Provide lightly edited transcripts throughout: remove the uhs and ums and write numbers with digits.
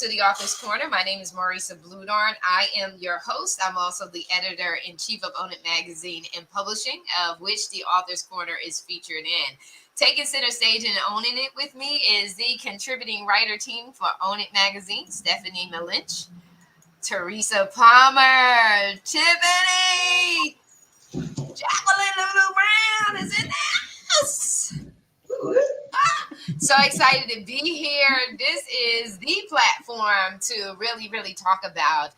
to the Author's Corner. My name is Marisa Bludarn. I am your host. I'm also the editor-in-chief of Own It Magazine and Publishing, of which the Author's Corner is featured in. Taking center stage and owning it with me is the contributing writer team for Own It Magazine, Stephanie Malinch, Teresa Palmer, Tiffany, Jacqueline Lulu Brown is in the house. So excited to be here. This is the platform to really talk about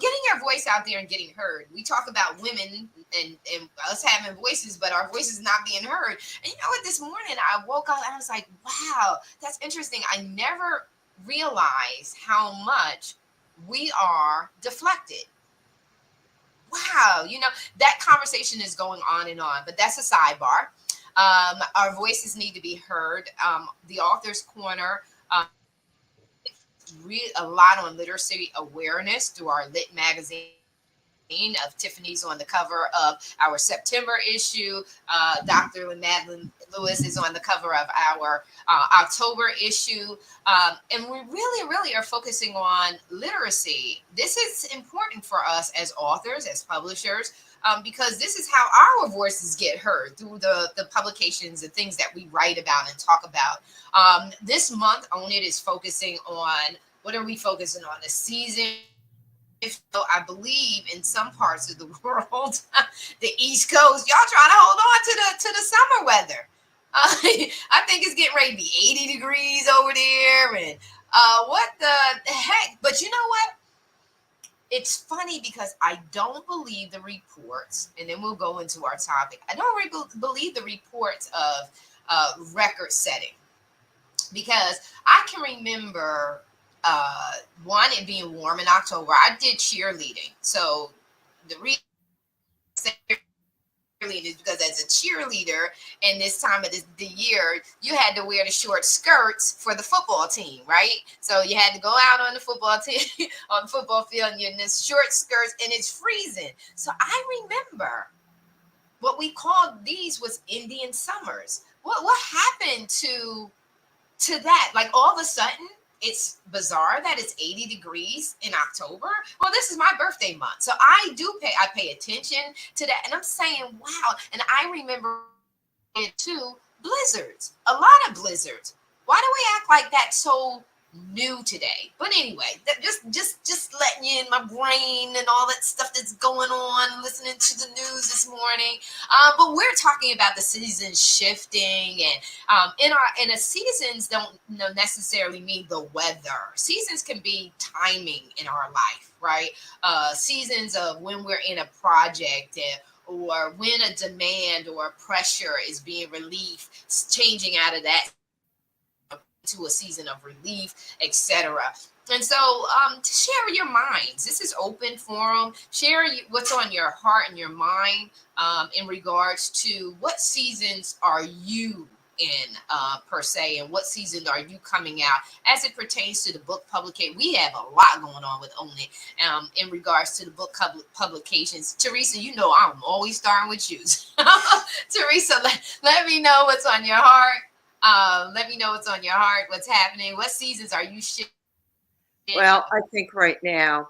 getting our voice out there and getting heard. We talk about women and us having voices, but our voices not being heard. And you know what? This morning I woke up and I was like, wow, that's interesting. I never realized how much we are deflected. Wow, that conversation is going on and on, but that's a sidebar. Our voices need to be heard. The Author's Corner, a lot on literacy awareness through our Lit magazine. Of Tiffany's on the cover of our September issue. Dr. Madeline Lewis is on the cover of our October issue. And we really are focusing on literacy. This is important for us as authors, as publishers, because this is how our voices get heard through the publications and things that we write about and talk about. This month, Own It is focusing on, what are we focusing on? The season. I believe in some parts of the world, the East Coast, y'all trying to hold on to the summer weather. I think it's getting ready to be 80 degrees over there, and what the heck? But you know what? It's funny because I don't believe the reports, and then we'll go into our topic. I don't believe the reports of record setting, because I can remember it being warm in October. I did cheerleading, so the reason is because as a cheerleader in this time of the year, you had to wear the short skirts for the football team, right? So you had to go out on the football team on the football field, and you're in this short skirts, and it's freezing. So I remember what we called these was Indian summers. What happened to that? Like, all of a sudden, it's bizarre that it's 80 degrees in October. Well, this is my birthday month, so I pay attention to that, and I'm saying, wow. And I remember it too, blizzards, a lot of blizzards. Why do we act like that's so new today? But anyway, that just letting you in my brain and all that stuff that's going on, listening to the news this morning. But we're talking about the seasons shifting, and in a seasons don't necessarily mean the weather. Seasons can be timing in our life, right? Seasons of when we're in a project, or when a demand or a pressure is being relieved, changing out of that to a season of relief, etc. And so share your minds. This is open forum. Share what's on your heart and your mind in regards to what seasons are you in per se, and what season are you coming out as it pertains to the book publication. We have a lot going on with Own It in regards to the book publications. Teresa, I'm always starting with you. Teresa, let me know what's on your heart. Let me know what's on your heart, what's happening. What seasons are you shifting? Well, I think right now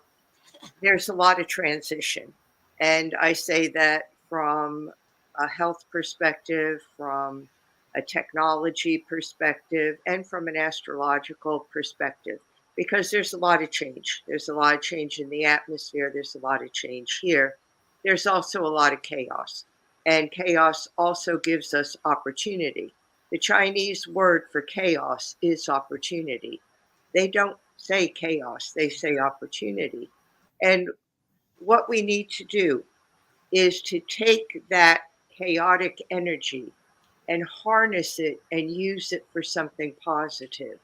there's a lot of transition. And I say that from a health perspective, from a technology perspective, and from an astrological perspective, because there's a lot of change. There's a lot of change in the atmosphere. There's a lot of change here. There's also a lot of chaos. And chaos also gives us opportunity. The Chinese word for chaos is opportunity. They don't say chaos, they say opportunity. And what we need to do is to take that chaotic energy and harness it and use it for something positive.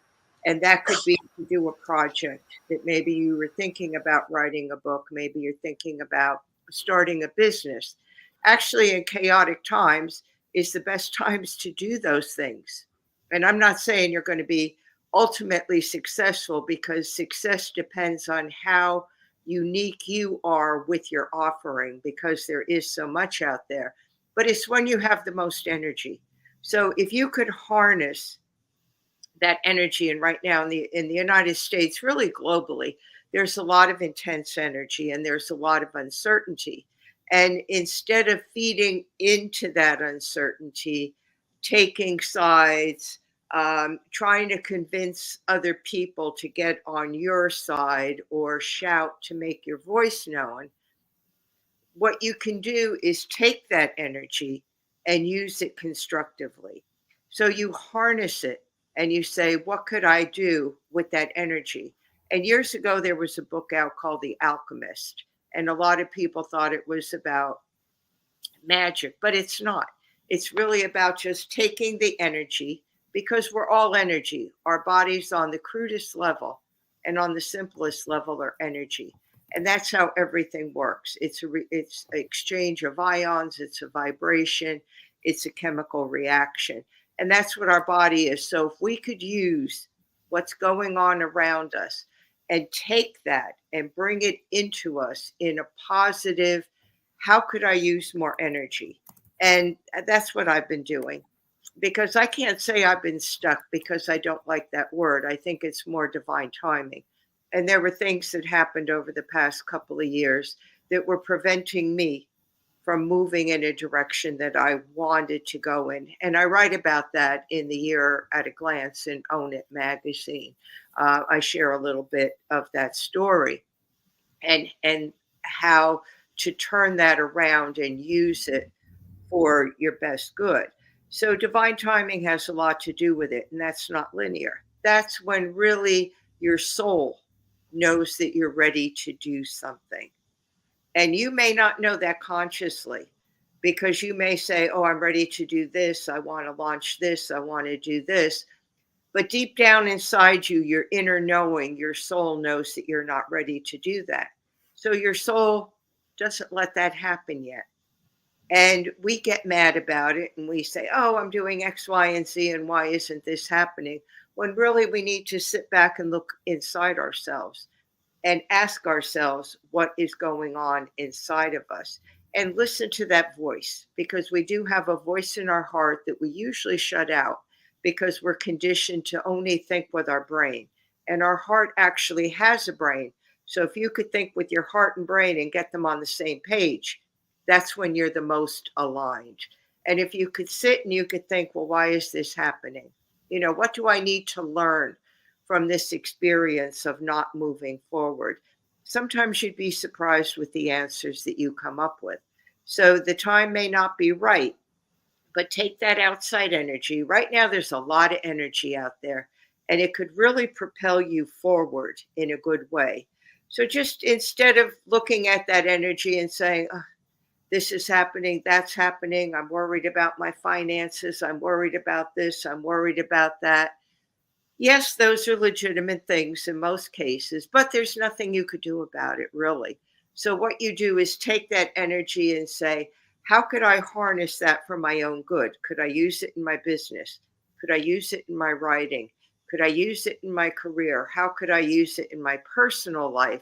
And that could be to do a project that maybe you were thinking about writing a book, maybe you're thinking about starting a business. Actually, in chaotic times is the best times to do those things. And I'm not saying you're going to be ultimately successful, because success depends on how unique you are with your offering, because there is so much out there. But it's when you have the most energy. So if you could harness that energy. And right now in the United States, really globally, there's a lot of intense energy and there's a lot of uncertainty. And instead of feeding into that uncertainty, taking sides, trying to convince other people to get on your side or shout to make your voice known, what you can do is take that energy and use it constructively. So you harness it and you say, what could I do with that energy? And years ago, there was a book out called The Alchemist. And a lot of people thought it was about magic, but it's not. It's really about just taking the energy because we're all energy. Our bodies on the crudest level and on the simplest level are energy. And that's how everything works. It's an exchange of ions, it's a vibration, it's a chemical reaction. And that's what our body is. So if we could use what's going on around us and take that and bring it into us in a positive, how could I use more energy? And that's what I've been doing because I can't say I've been stuck because I don't like that word. I think it's more divine timing. And there were things that happened over the past couple of years that were preventing me from moving in a direction that I wanted to go in. And I write about that in the Year at a Glance in Own It magazine. I share a little bit of that story and how to turn that around and use it for your best good. So divine timing has a lot to do with it, and that's not linear. That's when really your soul knows that you're ready to do something. And you may not know that consciously because you may say, oh, I'm ready to do this. I want to launch this. I want to do this. But deep down inside you, your inner knowing, your soul knows that you're not ready to do that. So your soul doesn't let that happen yet. And we get mad about it and we say, oh, I'm doing X, Y, and Z, and why isn't this happening? When really we need to sit back and look inside ourselves and ask ourselves what is going on inside of us and listen to that voice because we do have a voice in our heart that we usually shut out because we're conditioned to only think with our brain. And our heart actually has a brain. So if you could think with your heart and brain and get them on the same page, that's when you're the most aligned. And if you could sit and you could think, well, why is this happening? What do I need to learn from this experience of not moving forward? Sometimes you'd be surprised with the answers that you come up with. So the time may not be right, but take that outside energy. Right now, there's a lot of energy out there, and it could really propel you forward in a good way. So just instead of looking at that energy and saying, oh, this is happening, that's happening, I'm worried about my finances, I'm worried about this, I'm worried about that. Yes, those are legitimate things in most cases, but there's nothing you could do about it, really. So, what you do is take that energy and say, how could I harness that for my own good? Could I use it in my business? Could I use it in my writing? Could I use it in my career? How could I use it in my personal life?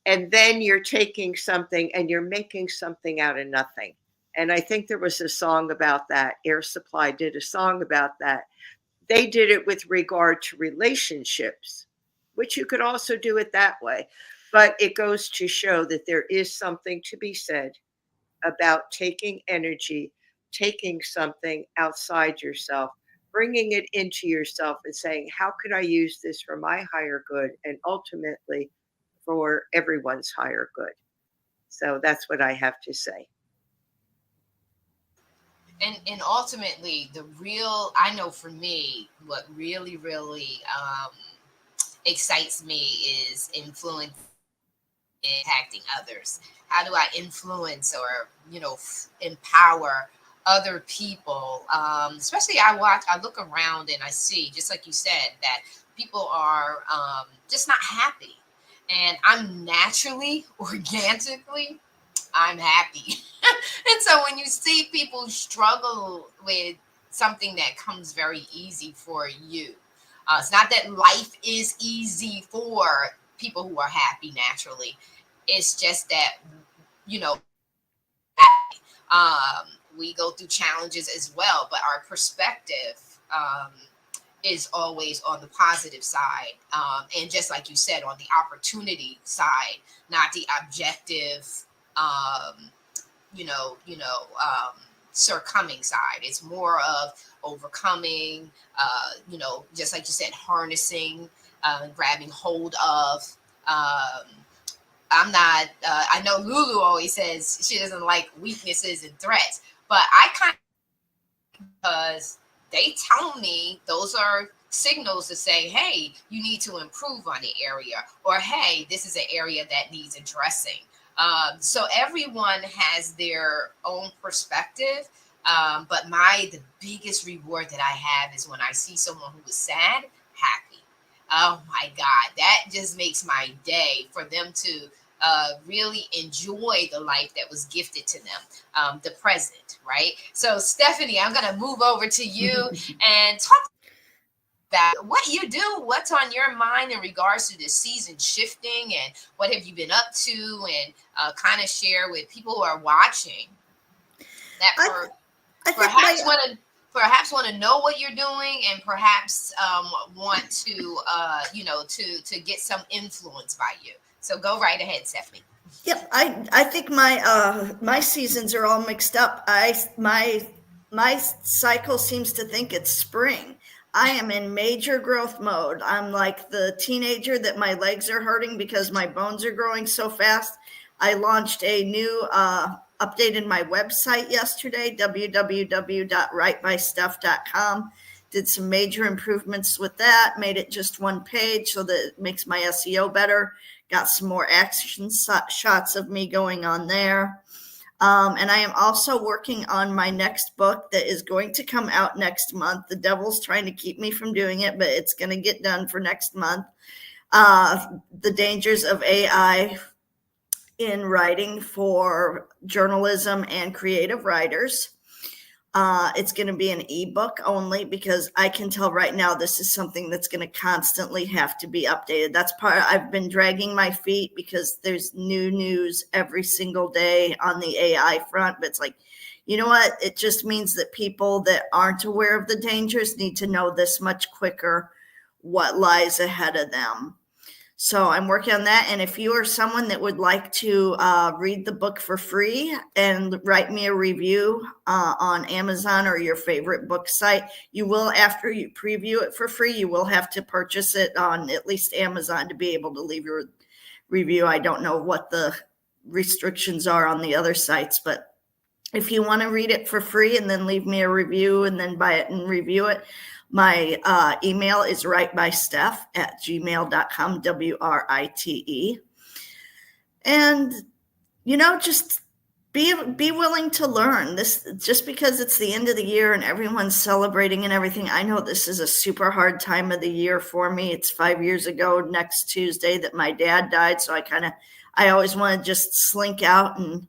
And then you're taking something and you're making something out of nothing. And I think there was a song about that. Air Supply did a song about that. They did it with regard to relationships, which you could also do it that way. But it goes to show that there is something to be said about taking energy, taking something outside yourself, bringing it into yourself and saying, how could I use this for my higher good and ultimately for everyone's higher good? So that's what I have to say. And ultimately, the real, I know for me, what really excites me is influence impacting others. How do I influence or empower other people? Especially, I look around and I see, just like you said, that people are just not happy, and I'm naturally, organically, I'm happy. And so when you see people struggle with something that comes very easy for you, it's not that life is easy for people who are happy naturally. It's just that, you know, um, we go through challenges as well, but our perspective, um, is always on the positive side, and just like you said, on the opportunity side, not the objective, um, succumbing side. It's more of overcoming, just like you said, harnessing, grabbing hold of. Um, I'm not. I know Lulu always says she doesn't like weaknesses and threats, but I kind of, because they tell me those are signals to say, hey, you need to improve on the area, or hey, this is an area that needs addressing. So everyone has their own perspective. But the biggest reward that I have is when I see someone who is sad, happy. Oh my God, that just makes my day for them to really enjoy the life that was gifted to them, the present, right? So, Stephanie, I'm going to move over to you and talk about what you do, what's on your mind in regards to this season shifting, and what have you been up to, and kind of share with people who are watching that I, I think my perhaps want to know what you're doing, and perhaps want to to get some influence by you. So go right ahead, Stephanie. Yep, I think my seasons are all mixed up. My cycle seems to think it's spring. I am in major growth mode. I'm like the teenager that my legs are hurting because my bones are growing so fast. I launched a new updated my website yesterday, www.writebystuff.com. Did some major improvements with that, made it just one page so that it makes my SEO better. Got some more action shots of me going on there. And I am also working on my next book that is going to come out next month. The devil's trying to keep me from doing it, but it's going to get done for next month. The dangers of AI in writing for journalism and creative writers. It's going to be an ebook only because I can tell right now this is something that's going to constantly have to be updated. That's part I've been dragging my feet because there's new news every single day on the AI front. But it's like, you know what? It just means that people that aren't aware of the dangers need to know this much quicker what lies ahead of them. So I'm working on that. And if you are someone that would like to read the book for free and write me a review on Amazon or your favorite book site, you will, after you preview it for free, you will have to purchase it on at least Amazon to be able to leave your review. I don't know what the restrictions are on the other sites, but if you want to read it for free and then leave me a review and then buy it and review it, my email is writebysteph@gmail.com, WRITE. And, just be willing to learn this. Just because it's the end of the year and everyone's celebrating and everything, I know this is a super hard time of the year for me. It's 5 years ago next Tuesday that my dad died. So I always want to just slink out and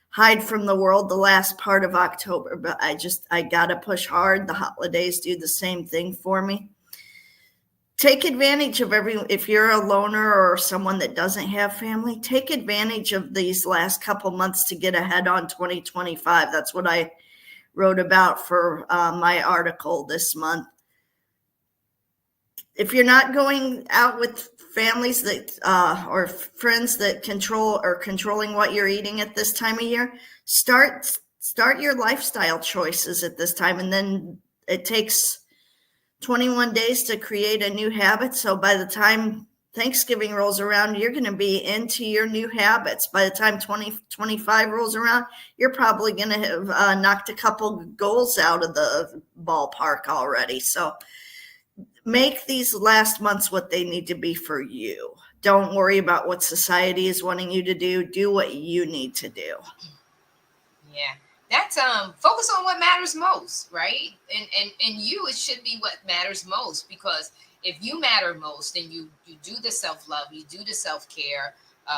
hide from the world the last part of October, but I gotta push hard. The holidays do the same thing for me. Take advantage of if you're a loner or someone that doesn't have family, take advantage of these last couple months to get ahead on 2025. That's what I wrote about for my article this month. If you're not going out with families that or friends that controlling what you're eating at this time of year, start your lifestyle choices at this time, and then it takes 21 days to create a new habit. So by the time Thanksgiving rolls around, you're going to be into your new habits. By the time 2025 rolls around, you're probably going to have knocked a couple goals out of the ballpark already. So make these last months what they need to be for you. Don't worry about what society is wanting you to do. Do what you need to do. Yeah. That's focus on what matters most, right? And you, it should be what matters most, because if you matter most and you do the self-love, you do the self-care,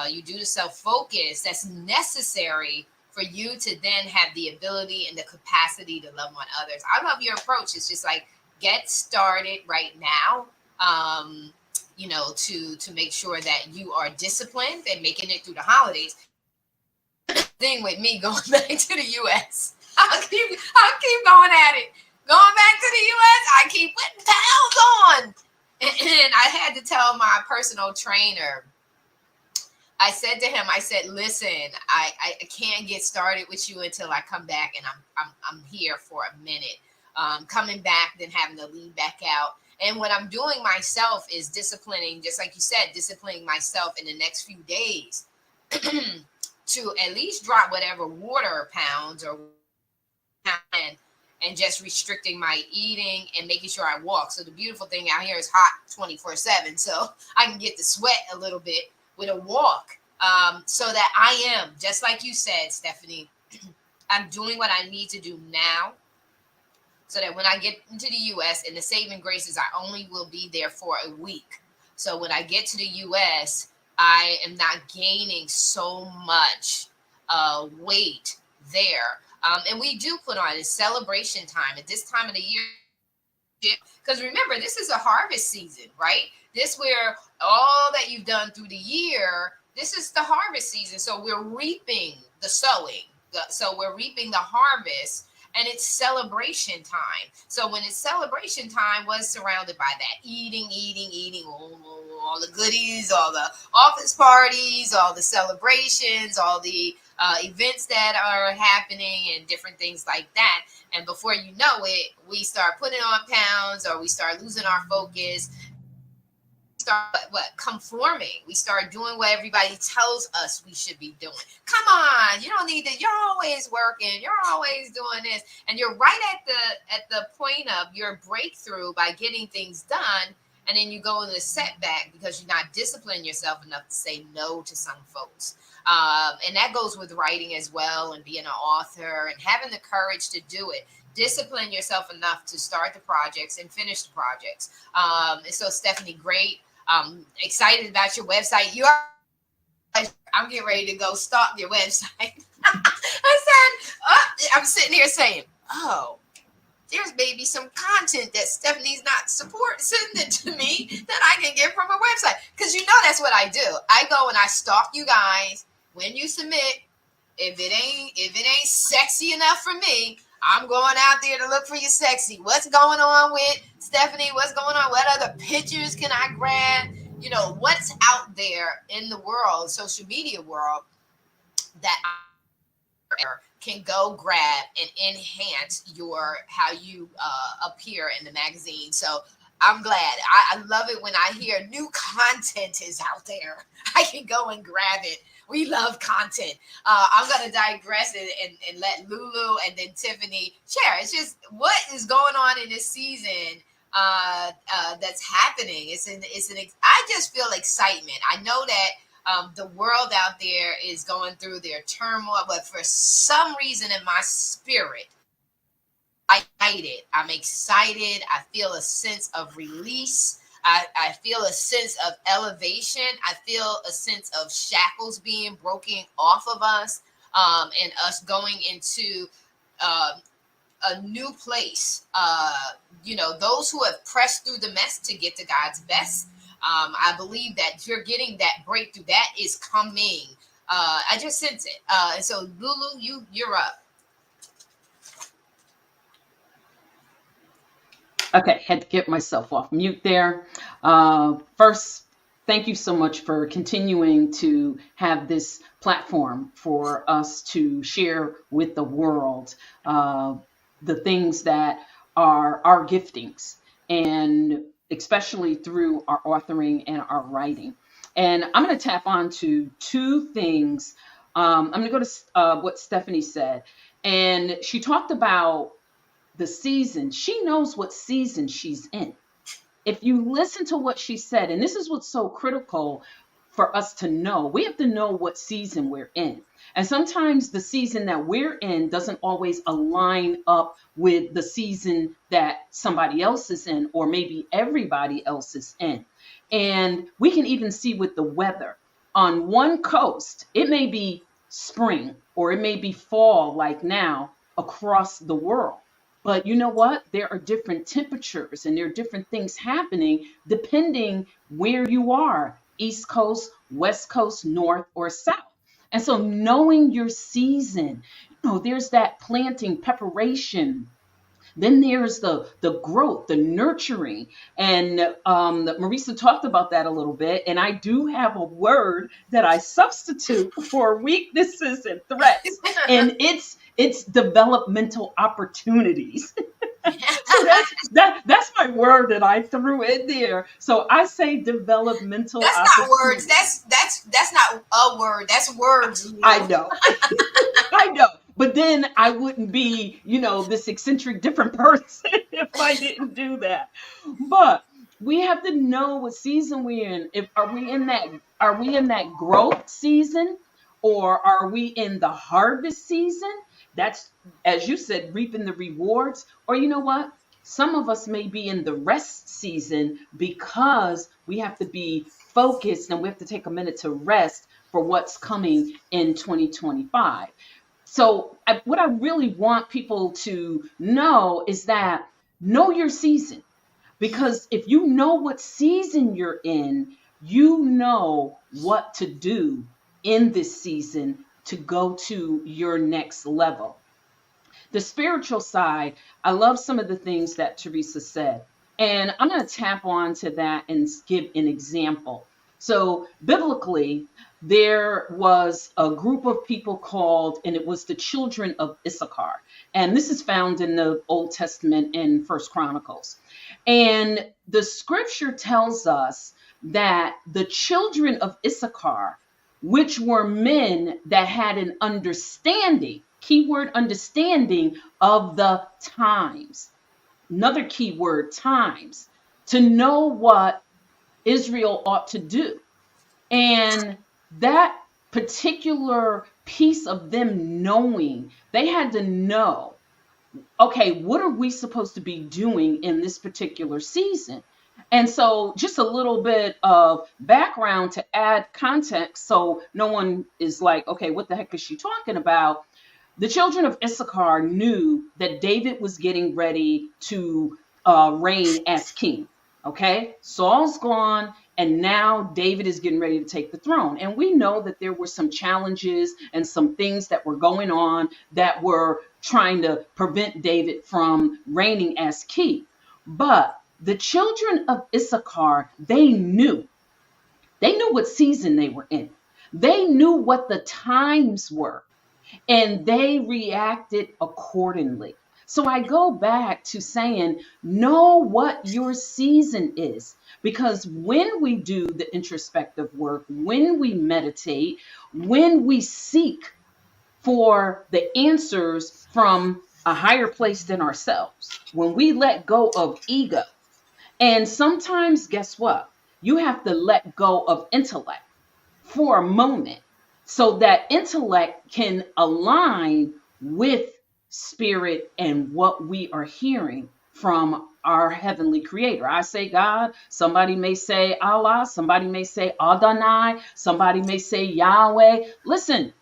you do the self-focus that's necessary for you to then have the ability and the capacity to love on others. I love your approach. It's just like, get started right now, to make sure that you are disciplined and making it through the holidays. Thing with me going back to the U.S. I'll keep going at it. Going back to the U.S., I keep putting pounds on. And I had to tell my personal trainer, I said to him, I said, listen, I can't get started with you until I come back and I'm here for a minute. Coming back, then having to leave back out. And what I'm doing myself is disciplining, just like you said, disciplining myself in the next few days to at least drop whatever water pounds or and just restricting my eating and making sure I walk. So the beautiful thing out here is hot 24/7. So I can get the sweat a little bit with a walk. So that I am, just like you said, Stephanie, I'm doing what I need to do now so that when I get into the US, and the saving grace is I only will be there for a week. So when I get to the US, I am not gaining so much weight there. And we do put on a celebration time at this time of the year. Because remember, this is a harvest season, right? This where all that you've done through the year, this is the harvest season. So we're reaping the sowing. So we're reaping the harvest, and it's celebration time. So when it's celebration time, was surrounded by that eating, all the goodies, all the office parties, all the celebrations, all the events that are happening, and different things like that. And before you know it, we start putting on pounds, or we start losing our focus. Start conforming. We start doing what everybody tells us we should be doing. Come on, you don't need to. You're always working. You're always doing this, and you're right at the point of your breakthrough by getting things done, and then you go into the setback because you're not disciplining yourself enough to say no to some folks. And that goes with writing as well, and being an author and having the courage to do it. Discipline yourself enough to start the projects and finish the projects. And so, Stephanie, great. Excited about your website. I'm getting ready to go stalk your website. I'm sitting here saying, oh, there's maybe some content that Stephanie's not sending to me that I can get from her website. Because you know that's what I do. I go and I stalk you guys when you submit. If it ain't sexy enough for me, I'm going out there to look for you sexy. What's going on with Stephanie? What's going on? What other pictures can I grab? You know, what's out there in the world, social media world, that I can go grab and enhance how you appear in the magazine. So I'm glad. I love it when I hear new content is out there. I can go and grab it. We love content. I'm going to digress and let Lulu and then Tiffany share. It's just what is going on in this season that's happening. I just feel excitement. I know that the world out there is going through their turmoil, but for some reason in my spirit, I'm excited. I feel a sense of release. I feel a sense of elevation. I feel a sense of shackles being broken off of us, and us going into a new place. Those who have pressed through the mess to get to God's best. I believe that you're getting that breakthrough. That is coming. I just sense it. And so, Lulu, you're up. Okay, had to get myself off mute there. First, thank you so much for continuing to have this platform for us to share with the world the things that are our giftings, and especially through our authoring and our writing. And I'm going to tap on to two things. I'm going to go to what Stephanie said. And she talked about the season. She knows what season she's in. If you listen to what she said, and this is what's so critical for us to know, we have to know what season we're in. And sometimes the season that we're in doesn't always align up with the season that somebody else is in, or maybe everybody else is in. And we can even see with the weather. On one coast, it may be spring or it may be fall like now across the world. But you know what? There are different temperatures and there are different things happening depending where you are, East Coast, West Coast, North, or South. And so knowing your season, there's that planting preparation Then there's the growth, the nurturing, and Marisa talked about that a little bit. And I do have a word that I substitute for weaknesses and threats, and it's developmental opportunities. So that's my word that I threw in there. So I say developmental That's not words. opportunities. That's not a word. That's words. I know. I know. But then I wouldn't be, this eccentric different person if I didn't do that. But we have to know what season we're in. If are we in that growth season, or are we in the harvest season? That's, as you said, reaping the rewards. Or you know what? Some of us may be in the rest season because we have to be focused and we have to take a minute to rest for what's coming in 2025. So, what I really want people to know is that know your season. Because if you know what season you're in, you know what to do in this season to go to your next level. The spiritual side, I love some of the things that Teresa said. And I'm going to tap on to that and give an example. So, biblically, there was a group of people called, and it was the children of Issachar. And this is found in the Old Testament in First Chronicles. And the scripture tells us that the children of Issachar, which were men that had an understanding, keyword understanding, of the times. Another keyword, times, to know what Israel ought to do. And that particular piece of them knowing, they had to know, okay, what are we supposed to be doing in this particular season? And so, just a little bit of background to add context so no one is like, okay, what the heck is she talking about? The children of Issachar knew that David was getting ready to reign as king. Okay, Saul's gone, and now David is getting ready to take the throne. And we know that there were some challenges and some things that were going on that were trying to prevent David from reigning as king. But the children of Issachar, they knew what season they were in. They knew what the times were, and they reacted accordingly. So I go back to saying, know what your season is. Because when we do the introspective work, when we meditate, when we seek for the answers from a higher place than ourselves, when we let go of ego, and sometimes, guess what? You have to let go of intellect for a moment so that intellect can align with spirit and what we are hearing from our heavenly creator. I say God, somebody may say Allah, somebody may say Adonai, somebody may say Yahweh. Listen,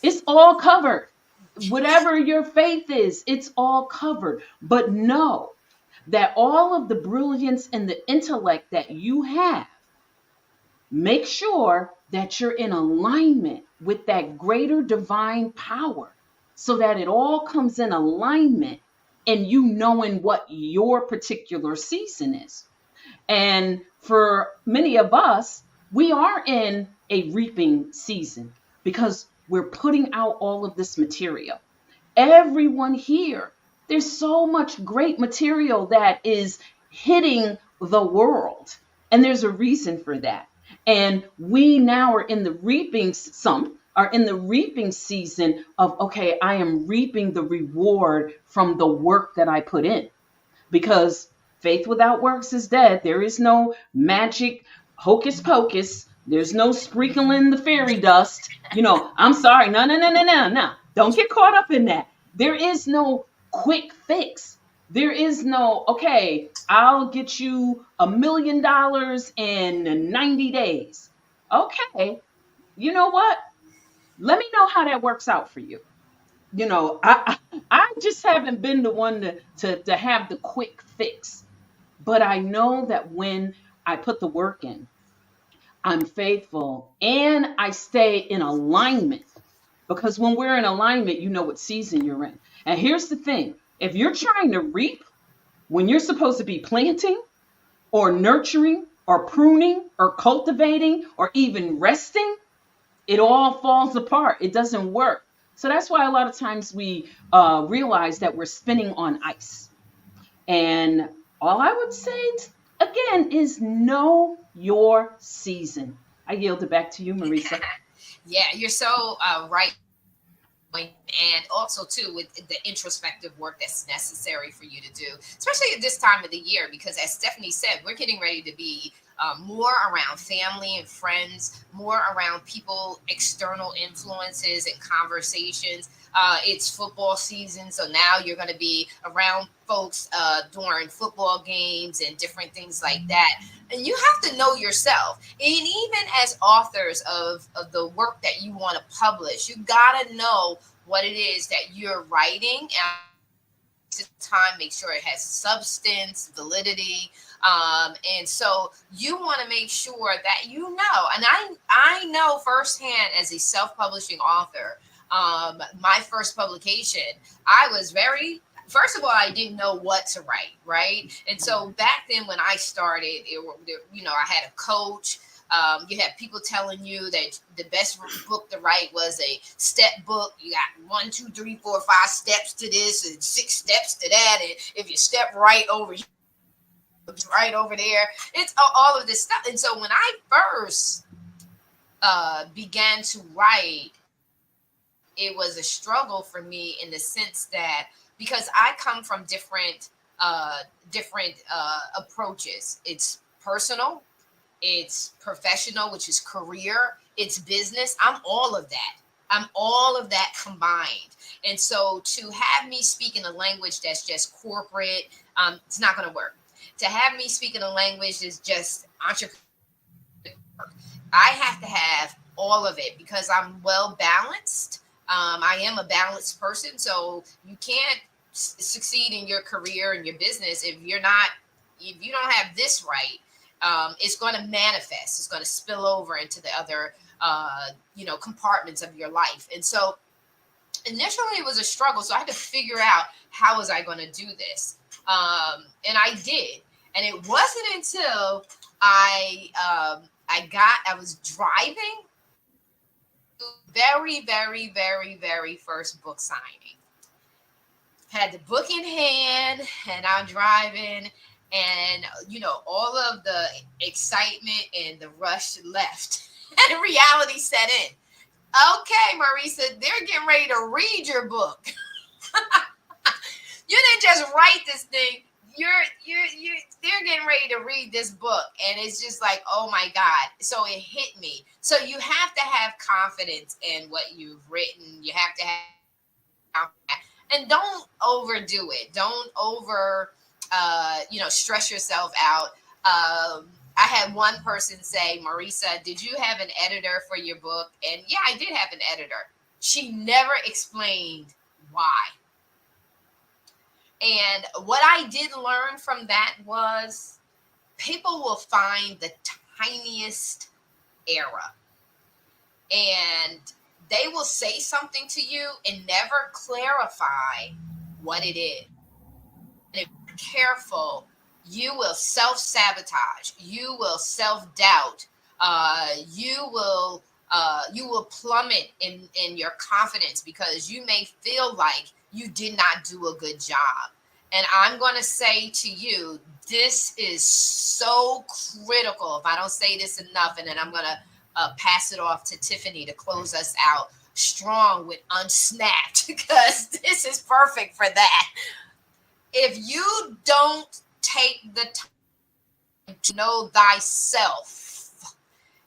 it's all covered. Whatever your faith is, it's all covered. But know that all of the brilliance and the intellect that you have, make sure that you're in alignment with that greater divine power so that it all comes in alignment and you knowing what your particular season is. And for many of us, we are in a reaping season because we're putting out all of this material. Everyone here, there's so much great material that is hitting the world. And there's a reason for that. And we now are in the reaping, some are in the reaping season of, okay, I am reaping the reward from the work that I put in. Because faith without works is dead. There is no magic hocus pocus. There's no sprinkling the fairy dust. I'm sorry. No. Don't get caught up in that. There is no quick fix. There is no, okay, I'll get you $1 million in 90 days. Okay, you know what? Let me know how that works out for you. I just haven't been the one to have the quick fix. But I know that when I put the work in, I'm faithful and I stay in alignment. Because when we're in alignment, you know what season you're in. And here's the thing. If you're trying to reap when you're supposed to be planting or nurturing or pruning or cultivating or even resting, it all falls apart. It doesn't work. So that's why a lot of times we realize that we're spinning on ice. And all I would say again is know your season. I yield it back to you, Marisa. Yeah, you're so right. And also too with the introspective work that's necessary for you to do, especially at this time of the year, because as Stephanie said, we're getting ready to be more around family and friends, more around people, external influences and conversations. It's football season, so now you're going to be around folks during football games and different things like that. And you have to know yourself. And even as authors of the work that you want to publish, you got to know what it is that you're writing. And time, make sure it has substance, validity. And so you want to make sure that you know. And I know firsthand as a self-publishing author, my first publication, I was very, first of all, I didn't know what to write, right? And so back then when I started, I had a coach. You had people telling you that the best book to write was a step book. You got 1, 2, 3, 4, 5 steps to this and 6 steps to that. And if you step right over here, right over there, it's all of this stuff. And so when I first began to write, it was a struggle for me in the sense that because I come from different approaches. It's personal, it's professional, which is career, it's business. I'm all of that. I'm all of that combined. And so to have me speak in a language that's just corporate, it's not going to work. To have me speak in a language that's just entrepreneur, I have to have all of it because I'm well balanced. I am a balanced person, so you can't succeed in your career and your business if you don't have this right. It's going to manifest. It's going to spill over into the other, compartments of your life. And so initially it was a struggle. So I had to figure out how was I going to do this. And I did. And it wasn't until I was driving very, very, very, very first book signing. Had the book in hand and I'm driving and all of the excitement and the rush left and reality set in. Okay, Marisa, they're getting ready to read your book. You didn't just write this thing. They're getting ready to read this book. And it's just like, oh my God. So it hit me. So you have to have confidence in what you've written. You have to have confidence. And don't overdo it. Don't stress yourself out. I had one person say, Marisa, did you have an editor for your book? And yeah, I did have an editor. She never explained why. And what I did learn from that was people will find the tiniest error and they will say something to you and never clarify what it is. And if you're careful, you will self-sabotage. You will self-doubt. You will plummet in your confidence because you may feel like you did not do a good job. And I'm going to say to you, this is so critical. If I don't say this enough, and then I'm going to pass it off to Tiffany to close us out strong with Unsnapped because this is perfect for that. If you don't take the time to know thyself,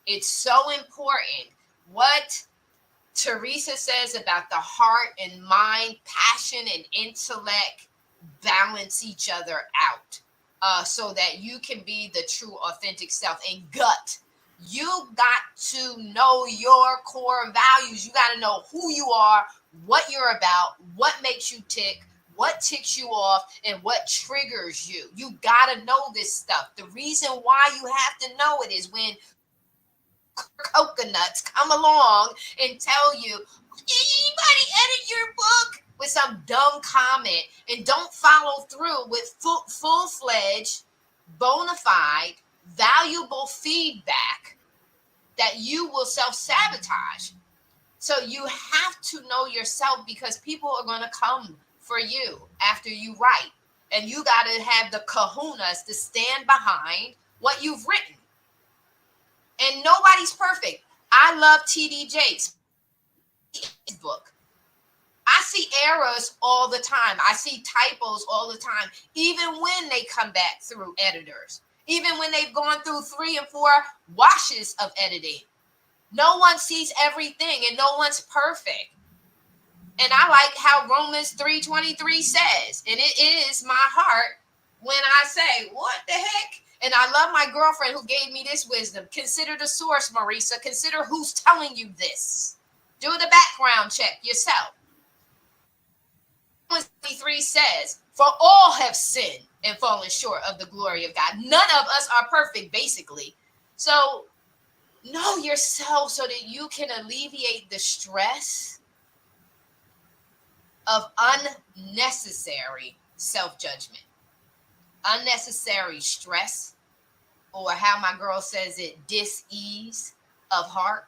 it's so important. What Teresa says about the heart and mind, passion and intellect balance each other out so that you can be the true authentic self. And gut, you got to know your core values. You got to know who you are, what you're about, what makes you tick, what ticks you off, and what triggers you. You got to know this stuff. The reason why you have to know it is when coconuts come along and tell you, did anybody edit your book? with some dumb comment and don't follow through with full-fledged, bona fide, valuable feedback, that you will self-sabotage. So you have to know yourself, because people are going to come for you after you write. And you got to have the kahunas to stand behind what you've written. And nobody's perfect. I love T.D. Jakes' book. I see errors all the time. I see typos all the time, even when they come back through editors, even when they've gone through 3 and 4 washes of editing. No one sees everything, and no one's perfect. And I like how Romans 3:23 says, and it is my heart when I say, what the heck? And I love my girlfriend who gave me this wisdom. Consider the source, Marisa. Consider who's telling you this. Do the background check yourself. Romans 3 says, for all have sinned and fallen short of the glory of God. None of us are perfect, basically. So know yourself so that you can alleviate the stress of unnecessary self-judgment, unnecessary stress, or how my girl says it, dis-ease of heart.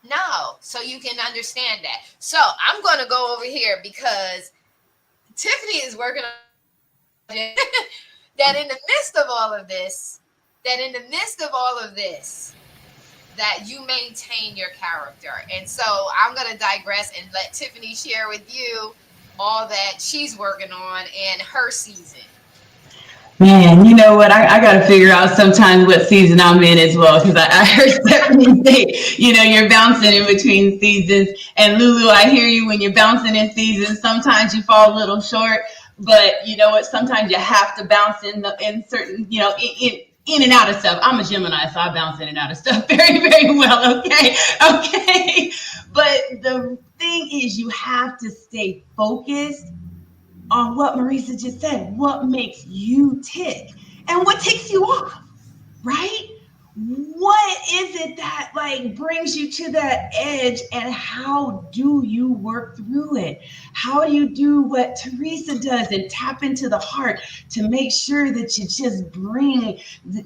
No, so you can understand that. So I'm going to go over here because Tiffany is working on that in the midst of all of this, that you maintain your character. And so I'm going to digress and let Tiffany share with you all that she's working on in her season. Man, you know what? I got to figure out sometimes what season I'm in as well, because I heard Stephanie say, you're bouncing in between seasons. And Lulu, I hear you when you're bouncing in seasons. Sometimes you fall a little short, but you know what? Sometimes you have to bounce in certain, in and out of stuff. I'm a Gemini, so I bounce in and out of stuff very, very well. Okay. But the thing is, you have to stay focused on what Marisa just said. What makes you tick and what ticks you off, right? What is it that brings you to that edge, and how do you work through it? How do you do what Teresa does and tap into the heart to make sure that you just bring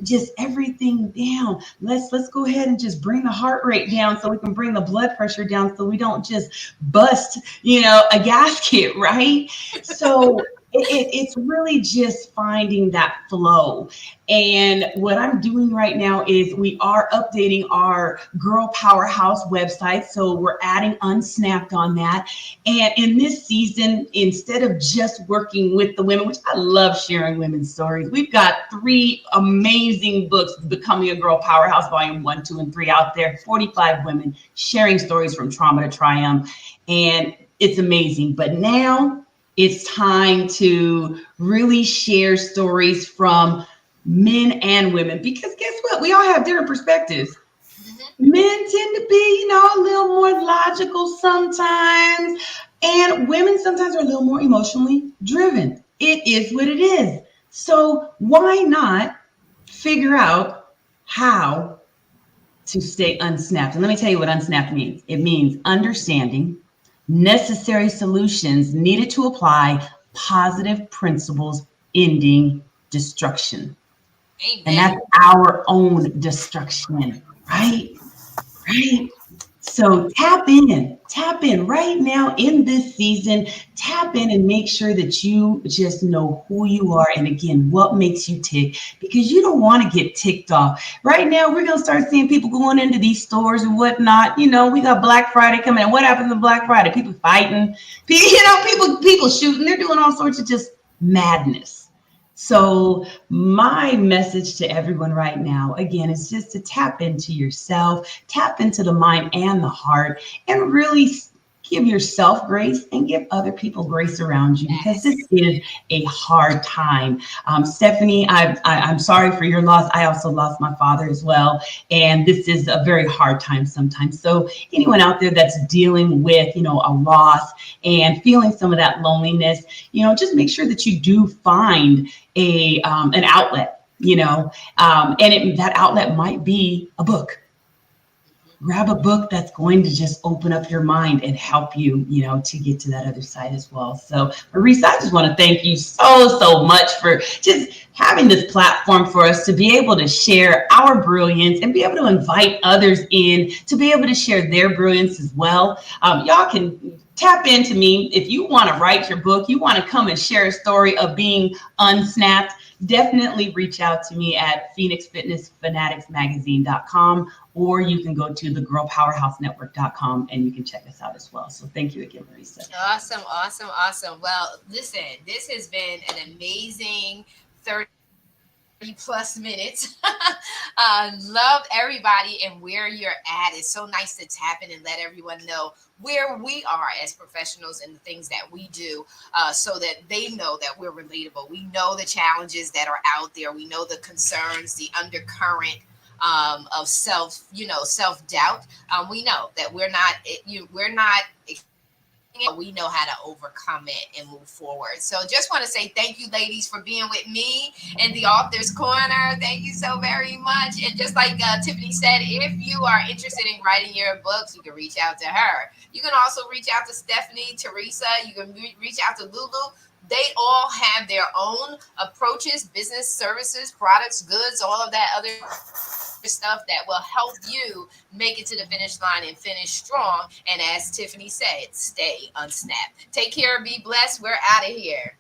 just everything down? Let's go ahead and just bring the heart rate down so we can bring the blood pressure down so we don't just bust, a gasket, right? So it's really just finding that flow. And what I'm doing right now is we are updating our Girl Powerhouse website. So we're adding Unsnapped on that. And in this season, instead of just working with the women, which I love sharing women's stories, we've got 3 amazing books, Becoming a Girl Powerhouse, Volume 1, 2, and 3 out there, 45 women sharing stories from trauma to triumph. And it's amazing. But now it's time to really share stories from men and women, because guess what? We all have different perspectives. Men tend to be, a little more logical sometimes, and women sometimes are a little more emotionally driven. It is what it is. So why not figure out how to stay unsnapped? And let me tell you what unsnapped means. It means understanding necessary solutions needed to apply positive principles, ending destruction. Amen. And that's our own destruction, right? So tap in right now in this season. Tap in and make sure that you just know who you are. And again, what makes you tick, because you don't want to get ticked off. Right now, we're going to start seeing people going into these stores and whatnot. We got Black Friday coming in. What happens on Black Friday? People fighting, people shooting. They're doing all sorts of just madness. So my message to everyone right now, again, is just to tap into yourself, tap into the mind and the heart, and really give yourself grace and give other people grace around you, because this is a hard time. Stephanie, I'm sorry for your loss. I also lost my father as well. And this is a very hard time sometimes. So anyone out there that's dealing with, a loss and feeling some of that loneliness, just make sure that you do find an outlet, and that outlet might be a book. grab a book that's going to just open up your mind and help you, to get to that other side as well. So, Marisa, I just want to thank you so much for just having this platform for us to be able to share our brilliance and be able to invite others in to be able to share their brilliance as well. Y'all can tap into me if you want to write your book, you want to come and share a story of being unsnapped. Definitely reach out to me at phoenixfitnessfanaticsmagazine.com, or you can go to thegirlpowerhousenetwork.com and you can check us out as well. So thank you again, Marisa. Awesome. Well, listen, this has been an amazing 30+ minutes. Love everybody and where you're at. It's so nice to tap in and let everyone know where we are as professionals and the things that we do, so that they know that we're relatable. We know the challenges that are out there. We know the concerns, the undercurrent of self-doubt. We know that we're not we know how to overcome it and move forward. So just want to say thank you, ladies, for being with me in the Author's Corner. Thank you so very much. And just like Tiffany said, if you are interested in writing your books, you can reach out to her. You can also reach out to Stephanie, Teresa. You can reach out to Lulu. They all have their own approaches, business, services, products, goods, all of that other stuff that will help you make it to the finish line and finish strong. And as Tiffany said, stay unsnapped. Take care. Be blessed. We're out of here.